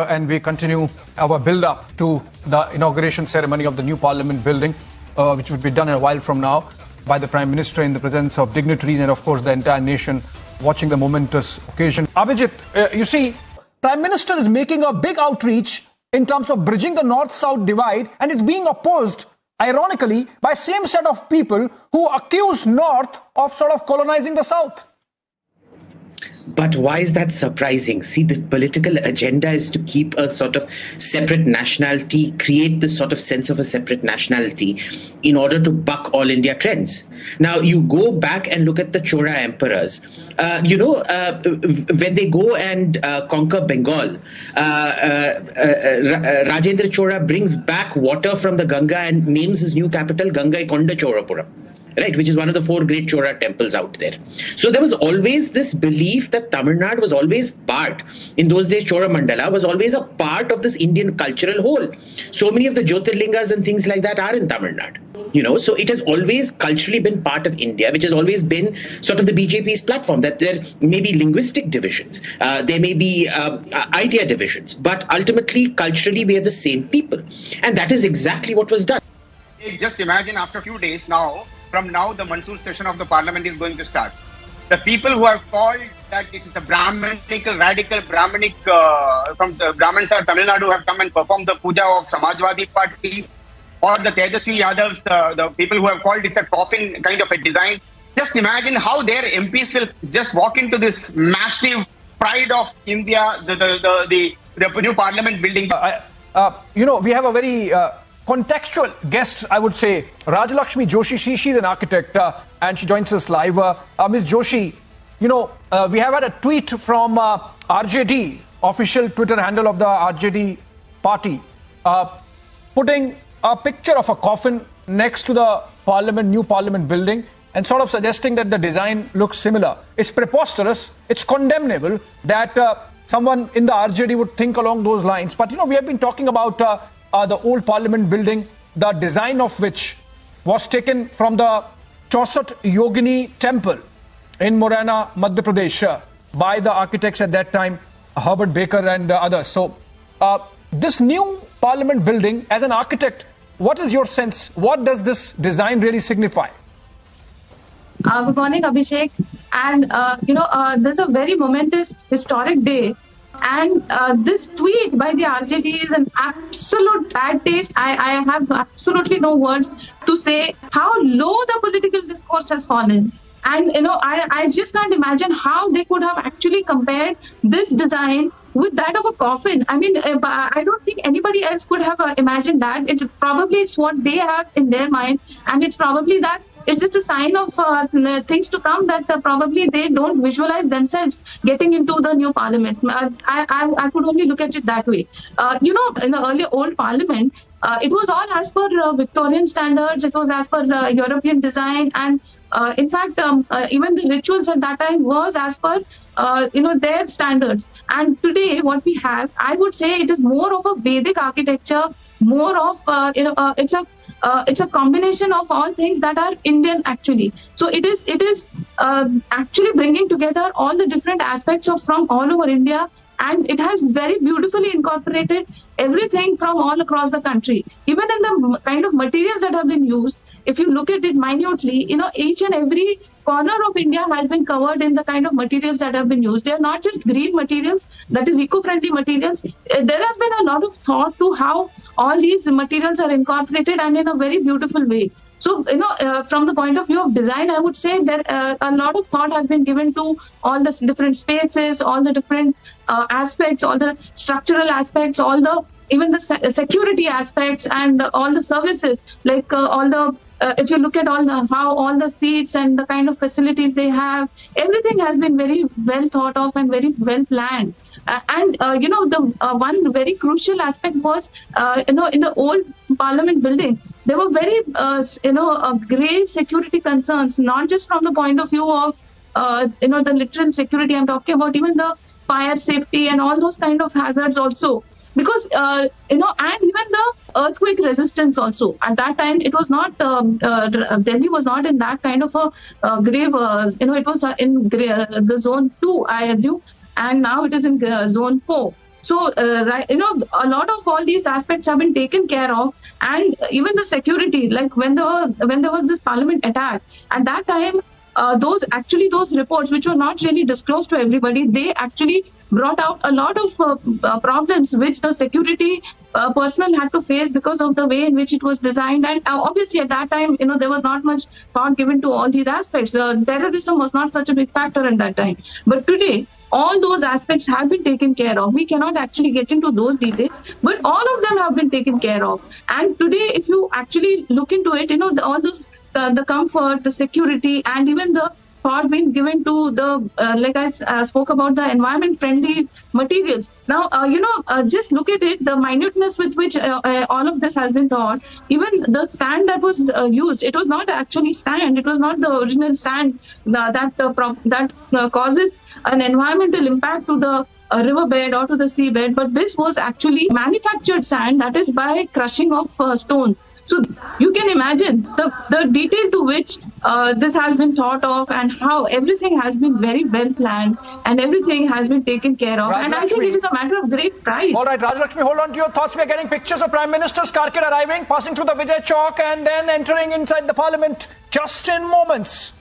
And we continue our build-up to the inauguration ceremony of the new Parliament building, which would be done in a while from now by the Prime Minister in the presence of dignitaries and, of course, the entire nation watching the momentous occasion. Abhijit, you see, Prime Minister is making a big outreach in terms of bridging the North-South divide, and it's being opposed, ironically, by same set of people who accuse North of sort of colonizing the South. But why is that surprising? See, the political agenda is to keep a sort of separate nationality, create this sort of sense of a separate nationality in order to buck all India trends. Now, you go back and look at the Chora emperors. When they go and conquer Bengal, Rajendra Chora brings back water from the Ganga and names his new capital Gangaikonda Chorapuram. Right, which is one of the 4 great Chora temples out there. So there was always this belief that Tamil Nadu was always part, in those days Chora Mandala was always a part of this Indian cultural whole. So many of the Jyotirlingas and things like that are in Tamil Nadu. So it has always culturally been part of India, which has always been sort of the BJP's platform, that there may be linguistic divisions, there may be idea divisions, but ultimately, culturally, we are the same people. And that is exactly what was done. Just imagine after a few days from now, the Mansoor session of the parliament is going to start. The people who have called that it is a Brahminical, radical Brahminic, from the Brahmins of Tamil Nadu have come and performed the puja of Samajwadi Party, or the Tejasvi Yadavs, the people who have called it's a coffin kind of a design. Just imagine how their MPs will just walk into this massive pride of India, the new parliament building. We have a very contextual guest, I would say, Rajalakshmi Joshi. She's an architect and she joins us live. Ms. Joshi, we have had a tweet from RJD, official Twitter handle of the RJD party, putting a picture of a coffin next to the new parliament building and sort of suggesting that the design looks similar. It's preposterous. It's condemnable that someone in the RJD would think along those lines. But, we have been talking about the old parliament building, the design of which was taken from the Chausat Yogini temple in Morena, Madhya Pradesh, by the architects at that time, Herbert Baker and others. So, this new parliament building, as an architect, what is your sense? What does this design really signify? Good morning, Abhishek. And, this is a very momentous historic day. And this tweet by the RJD is an absolute bad taste. I have absolutely no words to say how low the political discourse has fallen. And, I just can't imagine how they could have actually compared this design with that of a coffin. I mean, I don't think anybody else could have imagined that. It's what they have in their mind. And it's probably that it's just a sign of things to come that probably they don't visualize themselves getting into the new parliament. I could only look at it that way. In the early old parliament, it was all as per Victorian standards. It was as per European design. And in fact, even the rituals at that time was as per, their standards. And today what we have, I would say it is more of a Vedic architecture, more of, it's a combination of all things that are Indian actually. So it is actually bringing together all the different aspects from all over India, and it has very beautifully incorporated everything from all across the country. Even in the kind of materials that have been used, if you look at it minutely, each and every corner of India has been covered in the kind of materials that have been used. They are not just green materials, that is eco-friendly materials. There has been a lot of thought to how all these materials are incorporated and in a very beautiful way. So, from the point of view of design, I would say that a lot of thought has been given to all the different spaces, all the different aspects, all the structural aspects, even the security aspects and all the services, like if you look at how all the seats and the kind of facilities they have, everything has been very well thought of and very well planned. The one very crucial aspect was, in the old parliament building, there were very, grave security concerns, not just from the point of view of, the literal security. I'm talking about even the fire safety and all those kind of hazards also. Because, and even the earthquake resistance also. At that time, it was not, Delhi was not in that kind of a grave, it was in the zone 2, I assume, and now it is in zone 4. So, right, a lot of all these aspects have been taken care of, and even the security, like when there was this parliament attack, at that time, those reports which were not really disclosed to everybody, they actually brought out a lot of problems which the security personnel had to face because of the way in which it was designed. And obviously at that time, there was not much thought given to all these aspects. Terrorism was not such a big factor at that time. But today, all those aspects have been taken care of. We cannot actually get into those details, but all of them have been taken care of. And today, if you actually look into it, all those, the comfort, the security, and even the thought being given to the, like I spoke about, the environment-friendly materials. Now, just look at it, the minuteness with which all of this has been thought. Even the sand that was used, it was not actually sand. It was not the original sand that causes an environmental impact to the riverbed or to the seabed, but this was actually manufactured sand, that is by crushing of stone. So you can imagine the detail to which this has been thought of, and how everything has been very well planned and everything has been taken care of. And I think it is a matter of great pride. All right, Rajalakshmi, hold on to your thoughts. We are getting pictures of Prime Minister's carpet arriving, passing through the Vijay Chowk and then entering inside the Parliament just in moments.